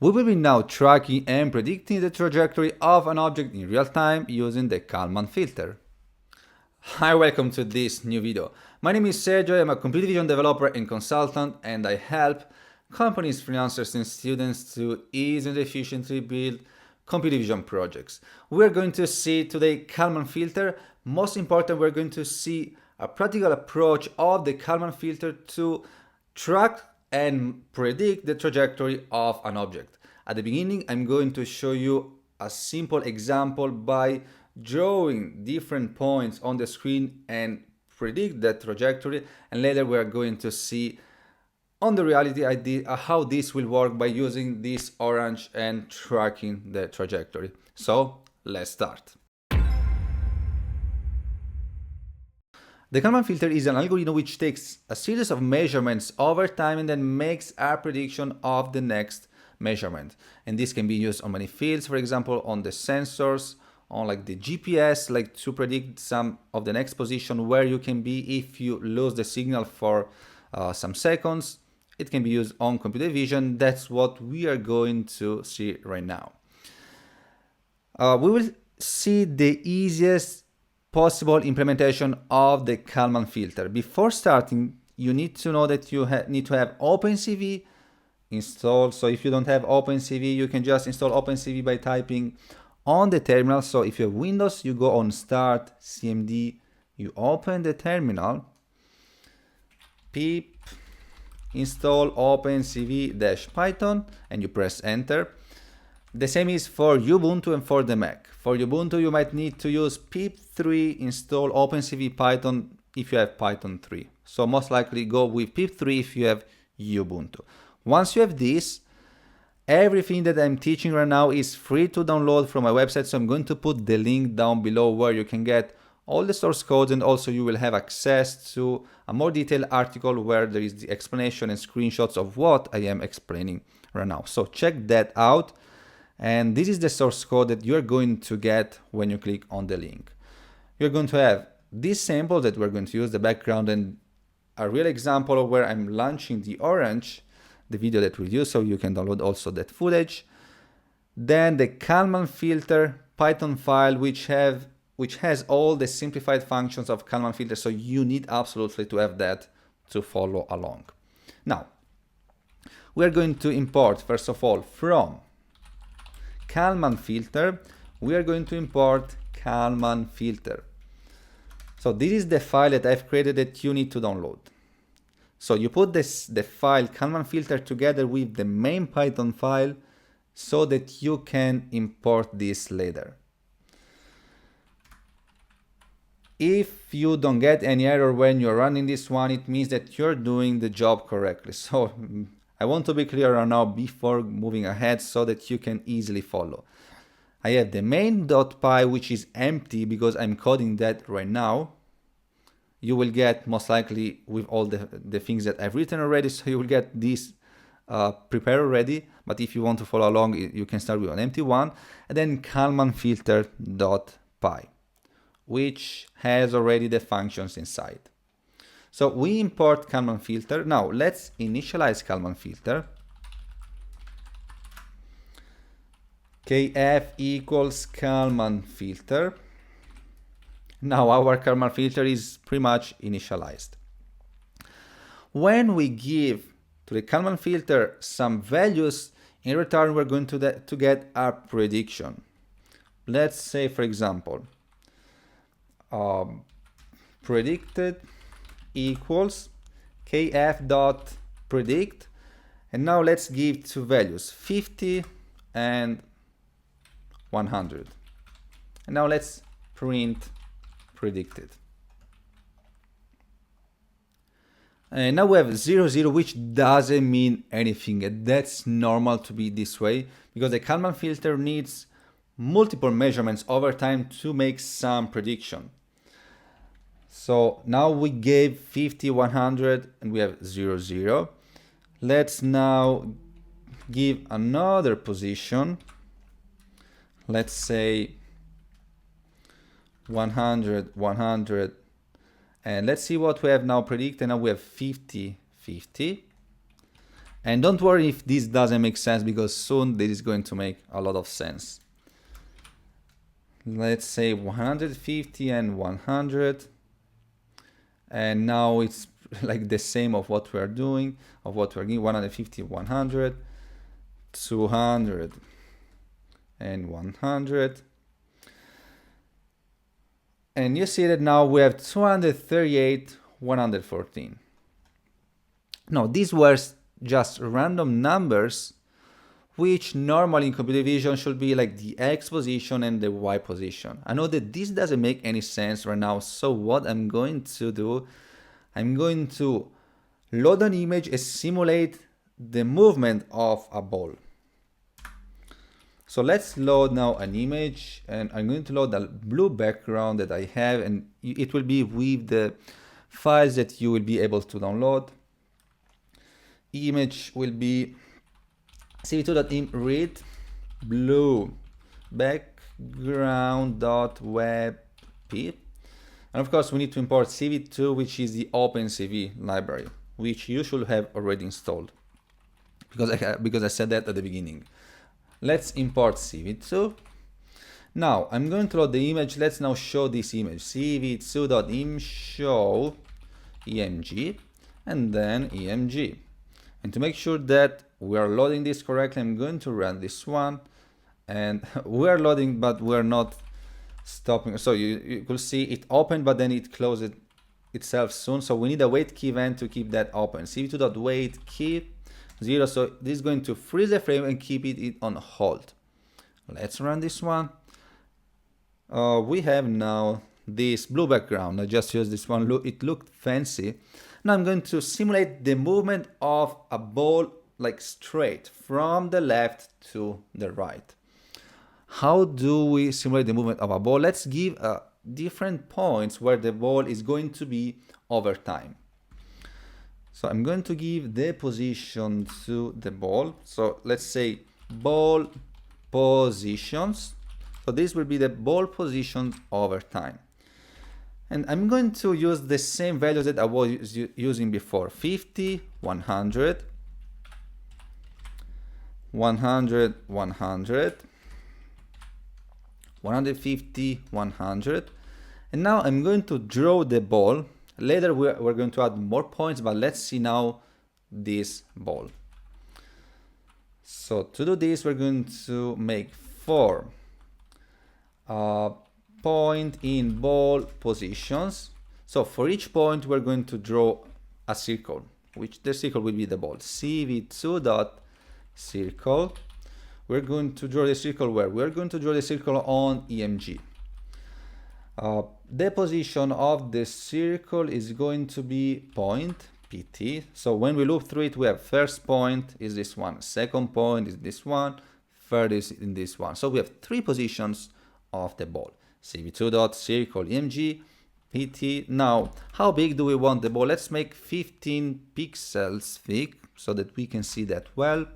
We will be now tracking and predicting the trajectory of an object in real time using the Kalman filter. Hi, welcome to this new video. My name is Sergio, I'm a computer vision developer and consultant, and I help companies, freelancers, and students to easily and efficiently build computer vision projects. We're going to see today Kalman filter. Most important, we're going to see a practical approach of the Kalman filter to track and predict the trajectory of an object. At the beginning, I'm going to show you a simple example by drawing different points on the screen and predict that trajectory, and later we are going to see on the reality how this will work by using this orange and tracking the trajectory. So let's start. The Kalman filter is an algorithm which takes a series of measurements over time and then makes a prediction of the next measurement. And this can be used on many fields, for example, on the sensors, on like the GPS, like to predict some of the next position where you can be if you lose the signal for some seconds. It can be used on computer vision. That's what we are going to see right now. We will see the easiest possible implementation of the Kalman filter. Before starting, you need to know that you need to have OpenCV installed. So if you don't have OpenCV, you can just install OpenCV by typing on the terminal. So if you have Windows, you go on Start, CMD, you open the terminal, pip install OpenCV-Python, and you press enter. The same is for Ubuntu and for the Mac. For Ubuntu, you might need to use pip3 install OpenCV Python if you have Python 3. So most likely go with pip3 if you have Ubuntu. Once you have this, everything that I'm teaching right now is free to download from my website. So I'm going to put the link down below where you can get all the source codes, and also you will have access to a more detailed article where there is the explanation and screenshots of what I am explaining right now. So check that out. And this is the source code that you're going to get when you click on the link. You're going to have this sample that we're going to use, the background, and a real example of where I'm launching the orange, the video that we'll use, so you can download also that footage. Then the Kalman filter Python file, which has all the simplified functions of Kalman filter, so you need absolutely to have that to follow along. Now, we're going to import, first of all, from Kalman filter, we are going to import Kalman filter. So this is the file that I've created that you need to download. So you put the file Kalman filter together with the main Python file so that you can import this later. If you don't get any error when you're running this one, it means that you're doing the job correctly. So I want to be clear right now before moving ahead so that you can easily follow. I have the main.py, which is empty because I'm coding that right now. You will get most likely with all the things that I've written already, so you will get this prepared already. But if you want to follow along, you can start with an empty one, and then Kalman filter.py, which has already the functions inside. So we import Kalman filter. Now let's initialize Kalman filter. kf equals Kalman filter. Now our Kalman filter is pretty much initialized. When we give to the Kalman filter some values, in return we're going to get a prediction. Let's say, for example, predicted equals kf.predict, and now let's give two values, 50 and 100, and now let's print predicted. And now we have 0, 0, which doesn't mean anything, and that's normal to be this way because the Kalman filter needs multiple measurements over time to make some prediction. So now we gave 50, 100, and we have 0, 0. Let's now give another position. Let's say 100, 100, and let's see what we have now predicted. Now we have 50, 50. And don't worry if this doesn't make sense, because soon this is going to make a lot of sense. Let's say 150 and 100. And now it's like the same of what we're doing, of what we're getting, 150, 100, 200, and 100. And you see that now we have 238, 114. Now, these were just random numbers, which normally in computer vision should be like the X position and the Y position. I know that this doesn't make any sense right now, so what I'm going to do, I'm going to load an image and simulate the movement of a ball. So let's load now an image, and I'm going to load the blue background that I have, and it will be with the files that you will be able to download. Image will be cv2.im read blue background.webp, and of course we need to import cv2, which is the OpenCV library, which you should have already installed, because I said that at the beginning. Let's import cv2. Now I'm going to load the image. Let's now show this image, cv2.im show emg, and then emg. And to make sure that we are loading this correctly, I'm going to run this one, and we are loading, but we're not stopping. So you could see it opened, but then it closed itself soon. So we need a wait key event to keep that open. cv2.wait key 0. So this is going to freeze the frame and keep it on hold. Let's run this one. We have now this blue background. I just used this one. Look, it looked fancy. Now I'm going to simulate the movement of a ball, like straight from the left to the right. How do we simulate the movement of a ball? Let's give different points where the ball is going to be over time. So I'm going to give the position to the ball. So let's say ball positions. So this will be the ball positions over time. And I'm going to use the same values that I was using before. 50, 100, 100, 100, 150, 100. And now I'm going to draw the ball. Later we're going to add more points, but let's see now this ball. So to do this, we're going to make 4 point in ball positions. So for each point, we're going to draw a circle, which the circle will be the ball. cv2.circle. We're going to draw the circle where? We're going to draw the circle on EMG. The position of the circle is going to be point PT. So when we loop through it, we have first point is this one, second point is this one, third is in this one. So we have 3 positions of the ball. cv2.circle EMG PT. Now, how big do we want the ball? Let's make 15 pixels thick so that we can see that well.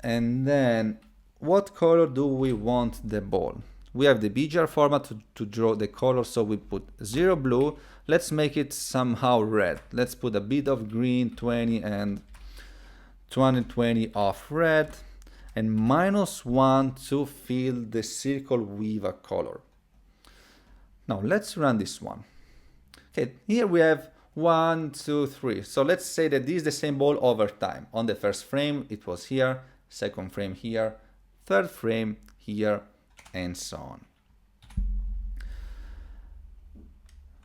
And then, what color do we want the ball? We have the BGR format to draw the color, so we put 0 blue. Let's make it somehow red. Let's put a bit of green, 20 and 220 of red, and -1 to fill the circle with a color. Now let's run this one. Okay, here we have 1, 2, 3. So let's say that this is the same ball over time. On the first frame, it was here, second frame here, third frame here, and so on.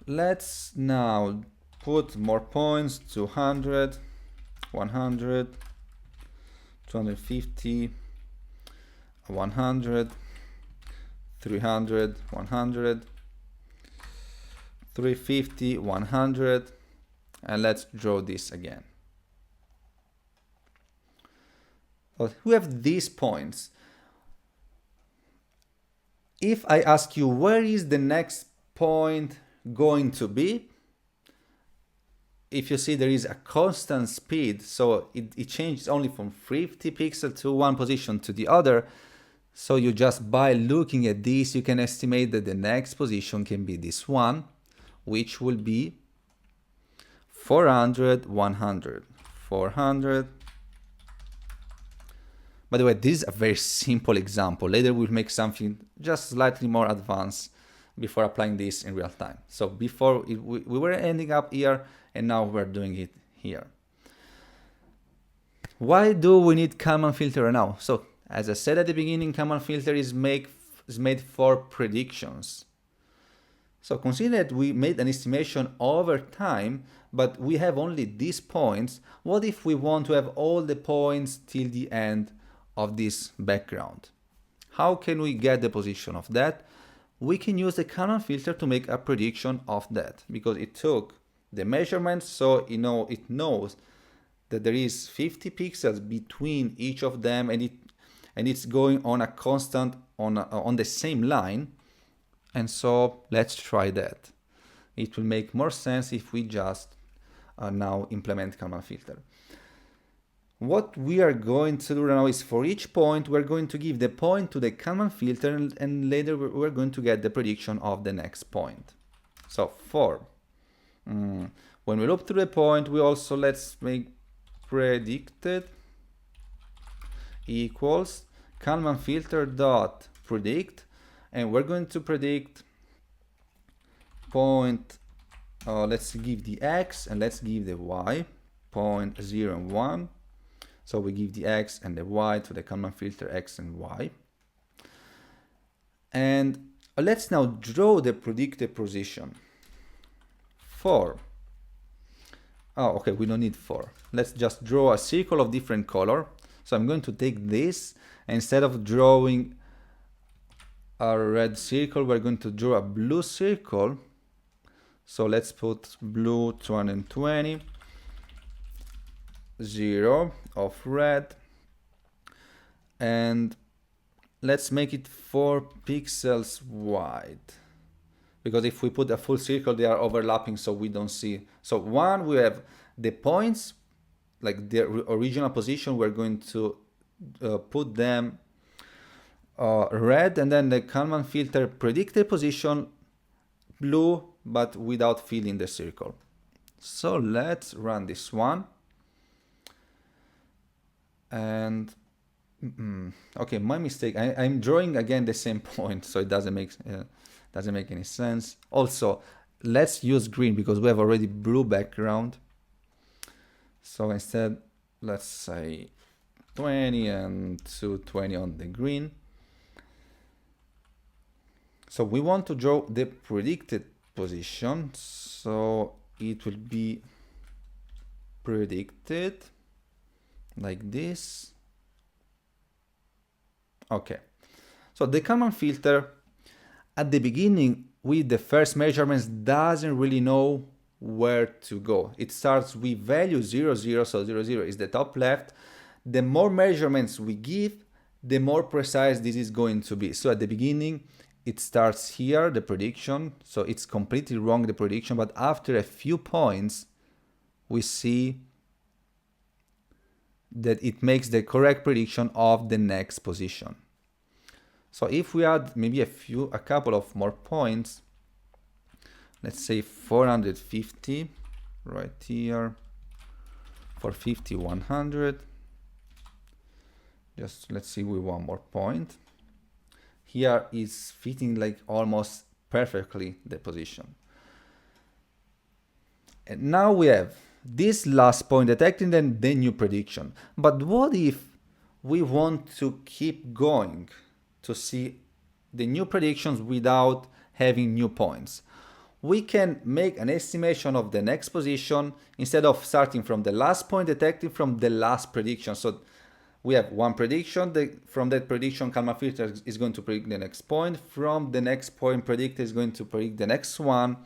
Let's now put more points, 200, 100, 250, 100, 300, 100, 350, 100, and let's draw this again. So we have these points. If I ask you where is the next point going to be, if you see there is a constant speed, so it changes only from 50 pixels to one position to the other. So you just by looking at this, you can estimate that the next position can be this one, which will be 400, 100, 400. By the way, this is a very simple example. Later we'll make something just slightly more advanced before applying this in real time. So before we were ending up here, and now we're doing it here. Why do we need Kalman filter now? So as I said at the beginning, Kalman filter is made for predictions. So consider that we made an estimation over time, but we have only these points. What if we want to have all the points till the end of this background? How can we get the position of that? We can use the Kalman filter to make a prediction of that, because it took the measurements, so it knows that there is 50 pixels between each of them, and it's going on a constant on the same line. And so let's try that. It will make more sense if we just now implement Kalman filter. What we are going to do now is for each point, we're going to give the point to the Kalman filter, and later we're going to get the prediction of the next point. So when we loop through the point, we also let's make predicted equals Kalman filter dot predict, and we're going to predict point, let's give the x and let's give the y, point 0 and 1. So we give the x and the y to the Kalman filter x and y. And let's now draw the predicted position. Okay, we don't need 4. Let's just draw a circle of different color. So I'm going to take this, instead of drawing a red circle, we're going to draw a blue circle. So let's put blue 220, 0 of red, and let's make it 4 pixels wide, because if we put a full circle they are overlapping, so we don't see. So one, we have the points like their original position, we're going to put them red, and then the Kalman filter predicted position blue, but without filling the circle. So let's run this one. And okay, my mistake, I'm drawing again the same point, so it doesn't make any sense. Also, let's use green because we have already blue background. So instead, let's say 20 and 220 on the green. So we want to draw the predicted position, so it will be predicted like this. Okay, so the Kalman filter at the beginning with the first measurements doesn't really know where to go. It starts with value 0, 0, so 0, 0 is the top left. The more measurements we give, the more precise this is going to be. So at the beginning it starts here, the prediction, so it's completely wrong, the prediction, but after a few points we see that it makes the correct prediction of the next position. So if we add maybe a couple of more points, let's say 450 right here, 450, 100, just let's see with one more point. Here is fitting like almost perfectly the position. And now we have this last point detecting then the new prediction. But what if we want to keep going to see the new predictions without having new points? We can make an estimation of the next position instead of starting from the last point detecting from the last prediction. So we have one prediction, from that prediction Kalman filter is going to predict the next point, from the next point predictor is going to predict the next one,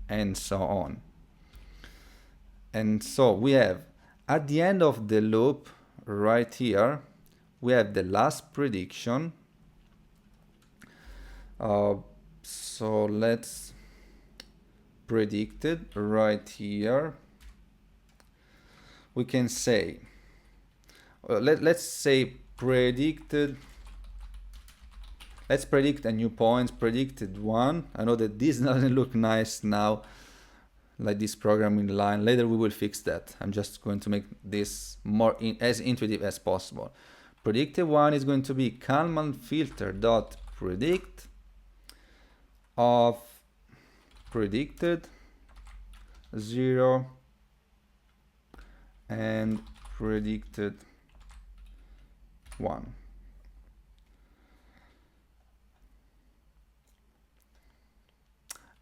and so on. And so we have at the end of the loop right here, we have the last prediction. So let's predict it right here. We can say, let's say predicted, let's predict a new point, predicted 1. I know that this doesn't look nice now. like this programming line. Later we will fix that. I'm just going to make this more as intuitive as possible. Predicted one is going to be Kalman filter dot predict of predicted 0 and predicted 1.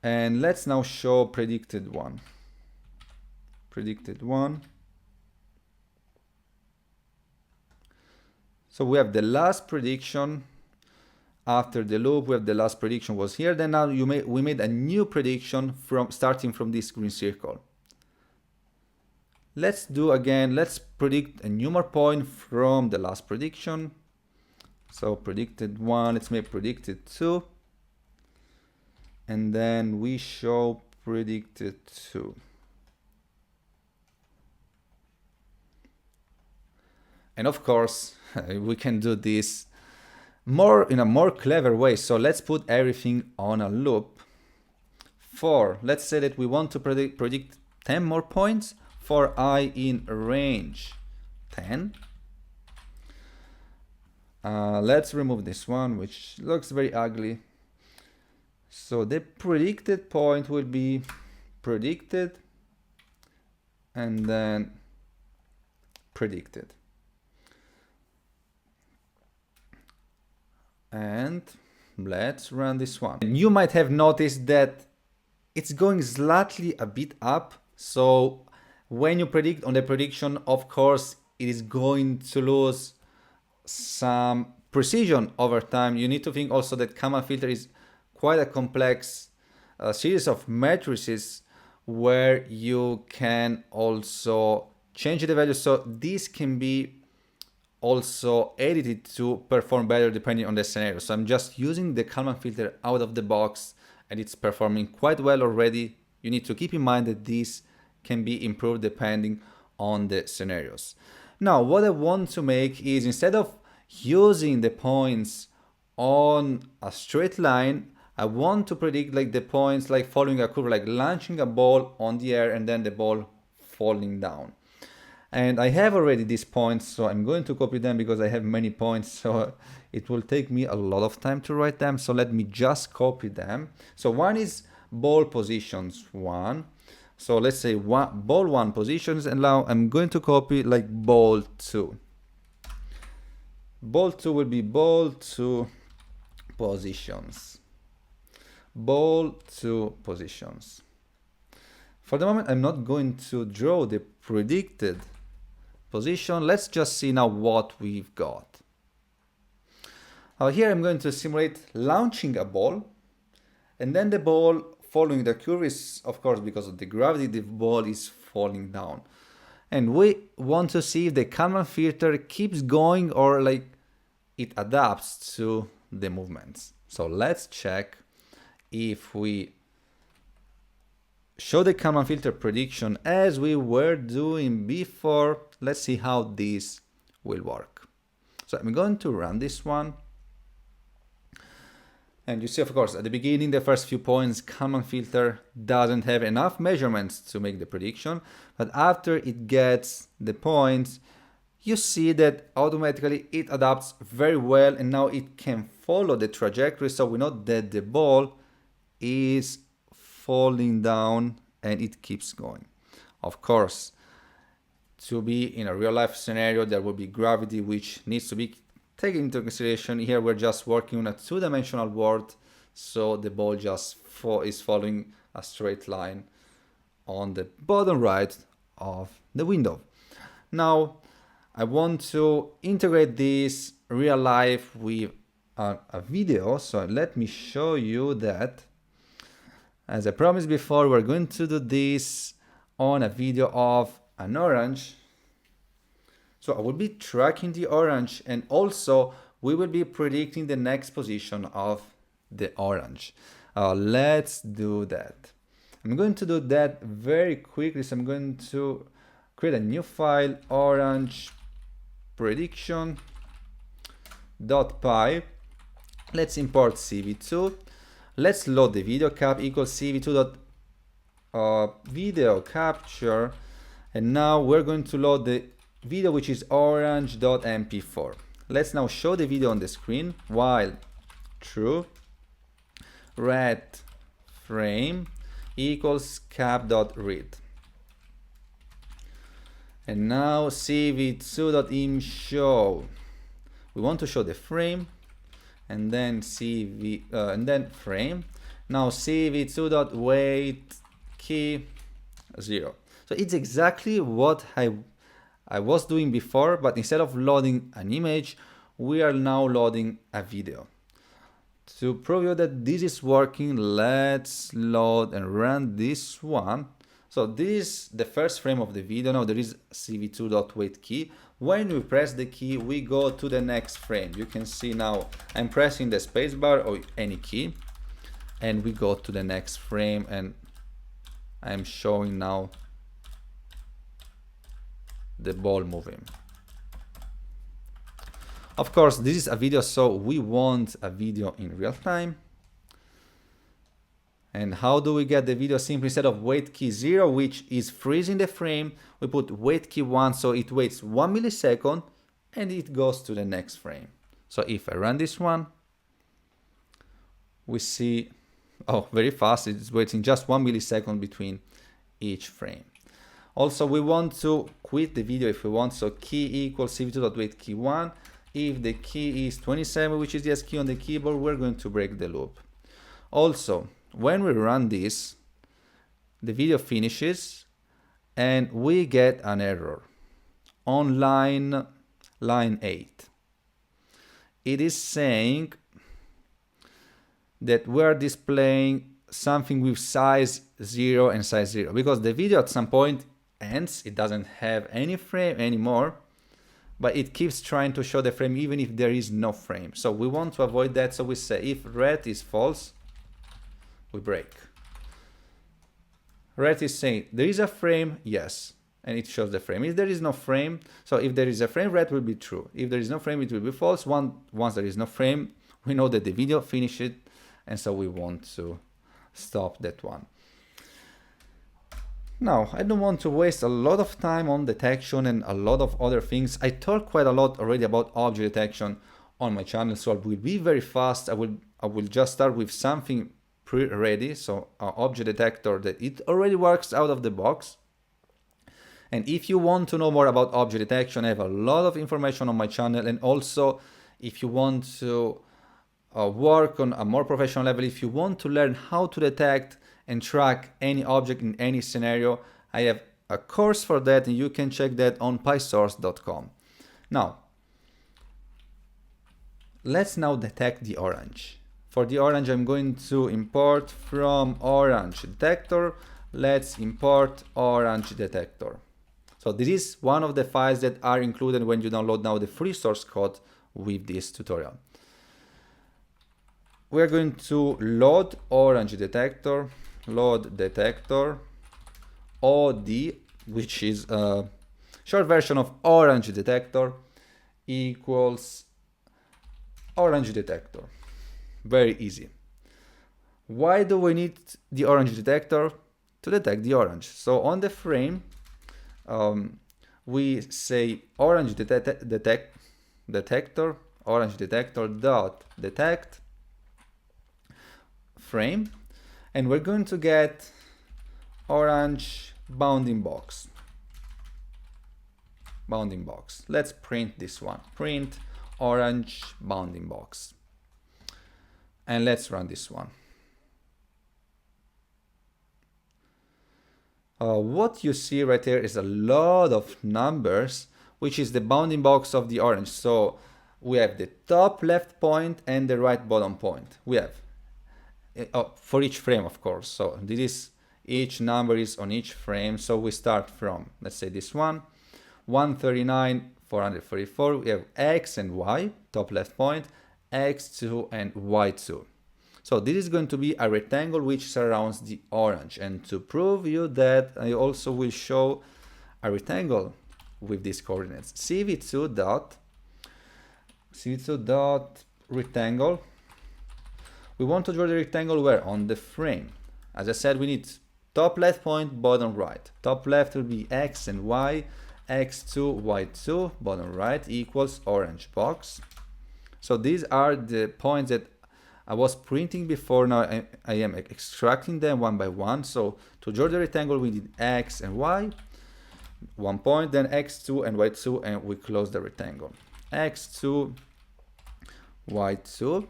And let's now show predicted 1. Predicted 1. So we have the last prediction after the loop. We have the last prediction was here. Then now we made a new prediction from starting from this green circle. Let's do again. Let's predict a new more point from the last prediction. So predicted 1. Let's make predicted 2. And then we show predicted 2. And of course, we can do this in a more clever way. So let's put everything on a loop. Let's say that we want to predict 10 more points for I in range 10. Let's remove this one, which looks very ugly. So the predicted point will be predicted and then predicted. And let's run this one. And you might have noticed that it's going slightly a bit up. So when you predict on the prediction, of course, it is going to lose some precision over time. You need to think also that Kalman filter is quite a complex series of matrices where you can also change the value. So this can be also edited to perform better depending on the scenario. So I'm just using the Kalman filter out of the box and it's performing quite well already. You need to keep in mind that this can be improved depending on the scenarios. Now, what I want to make is, instead of using the points on a straight line, I want to predict like the points like following a curve, like launching a ball on the air and then the ball falling down. And I have already these points, so I'm going to copy them because I have many points, so it will take me a lot of time to write them. So let me just copy them. So one is ball positions 1. So let's say ball 1 positions, and now I'm going to copy like ball 2. Ball 2 will be ball 2 positions. Ball 2 positions. For the moment, I'm not going to draw the predicted position. Let's just see now what we've got. Here I'm going to simulate launching a ball, and then the ball following the curve is, of course, because of the gravity, the ball is falling down. And we want to see if the Kalman filter keeps going or like it adapts to the movements. So let's check if we show the Kalman filter prediction as we were doing before. Let's see how this will work. So I'm going to run this one. And you see, of course, at the beginning, the first few points, Kalman filter doesn't have enough measurements to make the prediction. But after it gets the points, you see that automatically it adapts very well. And now it can follow the trajectory. So we know that the ball is falling down and it keeps going. Of course, to be in a real life scenario, there will be gravity, which needs to be taken into consideration. Here we're just working on a two-dimensional world, so the ball just is following a straight line on the bottom right of the window. Now I want to integrate this real life with a video, so let me show you that. As I promised before, we're going to do this on a video of an orange. So I will be tracking the orange, and also we will be predicting the next position of the orange. Let's do that. I'm going to do that very quickly. So I'm going to create a new file, orange prediction.py. Let's import CV2. Let's load the video cap equals CV2. video capture, and now we're going to load the video, which is orange.mp4. Let's now show the video on the screen. While true, red frame equals cap.read. And now cv2.im show. We want to show the frame, and then and then frame. Now cv2.wait key 0. So it's exactly what I was doing before, but instead of loading an image, we are now loading a video. To prove you that this is working, let's load and run this one. So this is the first frame of the video. Now there is cv2.wait key. When we press the key, we go to the next frame. You can see now I'm pressing the spacebar or any key, and we go to the next frame, and I'm showing now the ball moving. Of course, this is a video, so we want a video in real time. And how do we get the video? Simply, instead of wait key 0, which is freezing the frame, we put wait key 1, so it waits 1 millisecond and it goes to the next frame. So if I run this one, we see, oh, very fast, it's waiting just 1 millisecond between each frame. Also, we want to quit the video if we want, so key equals cv2.wait key 1. If the key is 27, which is the S key on the keyboard, we're going to break the loop. Also, when we run this, the video finishes and we get an error on line 8. It is saying that we're displaying something with size 0 and size 0, because the video at some point ends, it doesn't have any frame anymore, but it keeps trying to show the frame even if there is no frame. So we want to avoid that, so we say if red is false, we break. Red is saying there is a frame, yes, and it shows the frame. If there is no frame, so if there is a frame, red will be true. If there is no frame, it will be false. Once there is no frame, we know that the video finished, and so we want to stop that one. Now, I don't want to waste a lot of time on detection and a lot of other things. I talked quite a lot already about object detection on my channel, so I will be very fast. I will just start with something pre-ready, so our object detector that it already works out of the box. And if you want to know more about object detection, I have a lot of information on my channel. And also, if you want to work on a more professional level, if you want to learn how to detect and track any object in any scenario, I have a course for that, and you can check that on pysource.com. Now, let's now detect the orange. For the orange, I'm going to import from orange detector. Let's import orange detector. So this is one of the files that are included when you download now the free source code with this tutorial. We're going to load orange detector, load detector, OD, which is a short version of orange detector, equals orange detector. Very easy. Why do we need the orange detector? To detect the orange. So on the frame, we say orange detector, orange detector dot detect frame, and we're going to get orange bounding box. Bounding box. Let's print this one. Print orange bounding box. And let's run this one. What you see right here is a lot of numbers, which is the bounding box of the orange. So we have the top left point and the right bottom point. We have for each frame, of course. So this is, each number is on each frame. So we start from, let's say this one, 139, 444. We have X and Y, top left point, X2 and Y2. So this is going to be a rectangle which surrounds the orange. And to prove you that, I also will show a rectangle with these coordinates. cv2 dot rectangle. We want to draw the rectangle where? On the frame. As I said, we need top left point, bottom right. Top left will be x and y, x2, y2, bottom right equals orange box. So these are the points that I was printing before. Now I am extracting them one by one. So to draw the rectangle, we need x and y, 1 point, then x2 and y2, and we close the rectangle. x2, y2.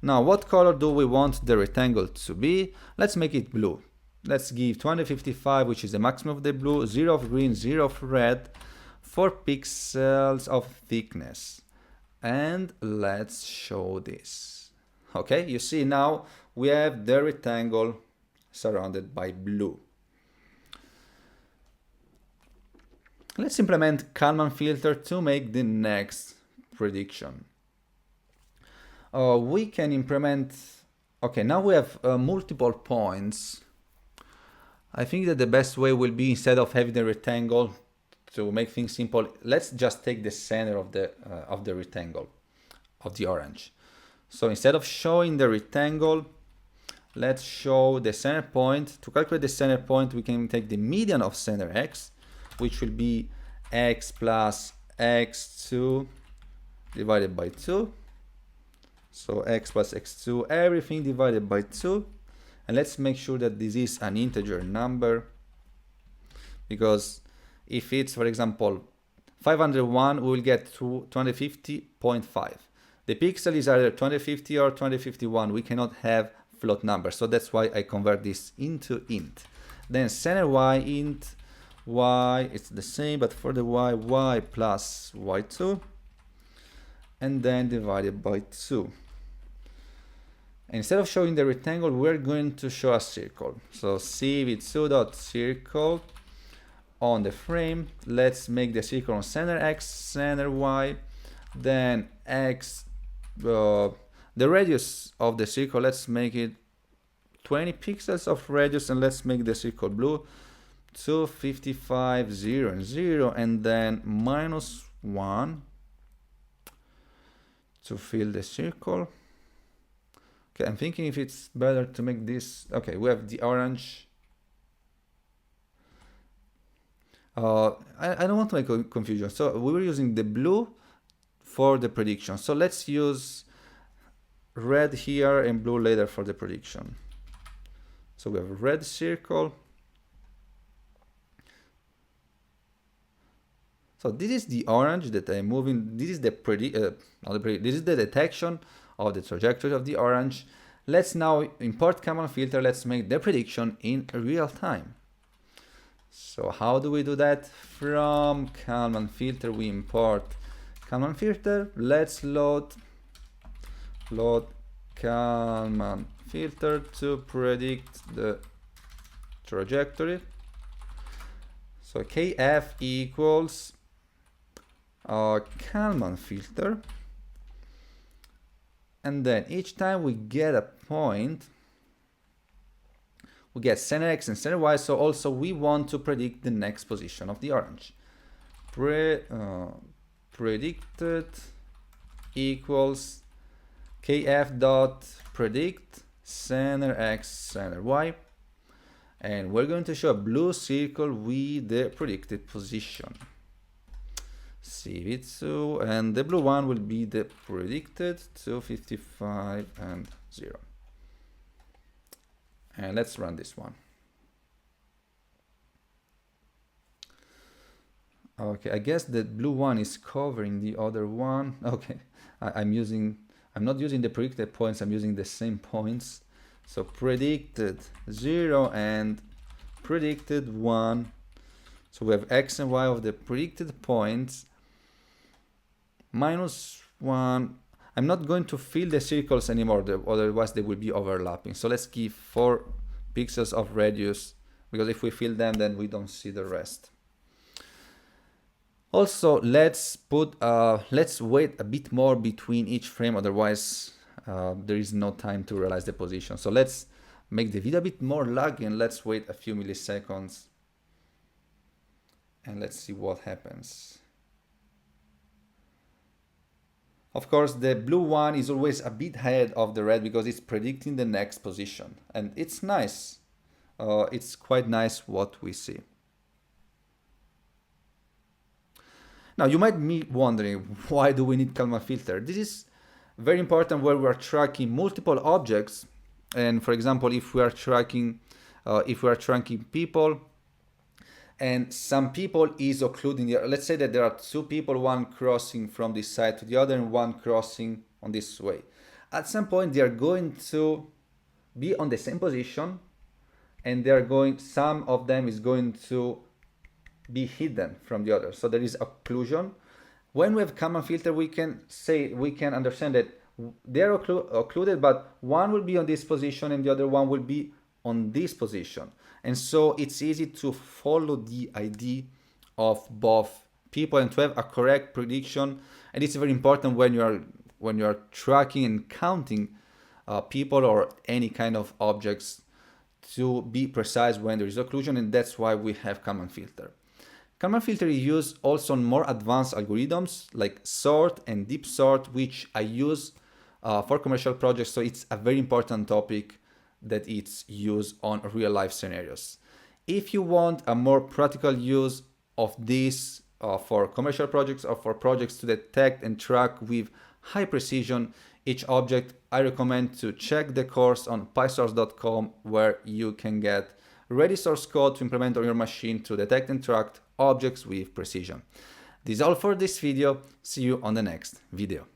Now, what color do we want the rectangle to be? Let's make it blue. Let's give 255, which is the maximum of the blue, 0 of green, 0 of red, 4 pixels of thickness. And let's show this. Okay, you see now we have the rectangle surrounded by blue. Let's implement Kalman filter to make the next prediction. We can implement, okay, now we have multiple points. I think that the best way will be, instead of having the rectangle, to make things simple, let's just take the center of the rectangle, of the orange. So instead of showing the rectangle, let's show the center point. To calculate the center point, we can take the median of center x, which will be x plus x2 divided by 2. So x plus x2, everything divided by 2. And let's make sure that this is an integer number, because if it's, for example, 501, we will get to 250.5. The pixel is either 250 or 251. We cannot have float numbers, so that's why I convert this into int. Then center y, int y, it's the same, but for the y, y plus y2, and then divided by 2. And instead of showing the rectangle, we're going to show a circle. So cv2.circle on the frame. Let's make the circle on center x, center y, then x, the radius of the circle, let's make it 20 pixels of radius, and let's make the circle blue. 255, 0 and 0, and then -1 to fill the circle. Okay, I'm thinking if it's better to make this. Okay, we have the orange. I don't want to make a confusion. So we were using the blue for the prediction. So let's use red here and blue later for the prediction. So we have a red circle. So this is the orange that I'm moving. This is the this is the detection of the trajectory of the orange. Let's now import Kalman filter. Let's make the prediction in real time. So how do we do that? From Kalman filter, we import Kalman filter. Let's load Kalman filter to predict the trajectory. So kf equals Kalman filter, and then each time we get a point, we get center x and center y. So also we want to predict the next position of the orange. Predicted equals kf dot predict center x, center y, and we're going to show a blue circle with the predicted position. CV2, and the blue one will be the predicted 255 and 0. And let's run this one. Okay, I guess the blue one is covering the other one. Okay, I'm not using the predicted points, I'm using the same points. So predicted 0 and predicted 1. So we have x and y of the predicted points. -1. I'm not going to fill the circles anymore, otherwise they will be overlapping. So let's give 4 pixels of radius, because if we fill them, then we don't see the rest. Also, let's wait a bit more between each frame, otherwise there is no time to realize the position. So let's make the video a bit more laggy, and let's wait a few milliseconds, and let's see what happens. Of course, the blue one is always a bit ahead of the red because it's predicting the next position, and it's nice. it's quite nice what we see. Now you might be wondering, why do we need Kalman filter? This is very important where we are tracking multiple objects, and for example, if we are tracking people, and some people is occluding the, let's say that there are two people, one crossing from this side to the other and one crossing on this way. At some point they are going to be on the same position, and some of them is going to be hidden from the other, so there is occlusion. When we have Kalman filter, we can understand that they are occluded, but one will be on this position and the other one will be on this position, and so it's easy to follow the ID of both people and to have a correct prediction. And it's very important when you are tracking and counting people or any kind of objects to be precise when there is occlusion, and that's why we have Kalman filter. Kalman filter is used also on more advanced algorithms like sort and deep sort, which I use for commercial projects, so it's a very important topic that it's used on real life scenarios. If you want a more practical use of this for commercial projects or for projects to detect and track with high precision each object, I recommend to check the course on pysource.com, where you can get ready source code to implement on your machine to detect and track objects with precision. This is all for this video. See you on the next video.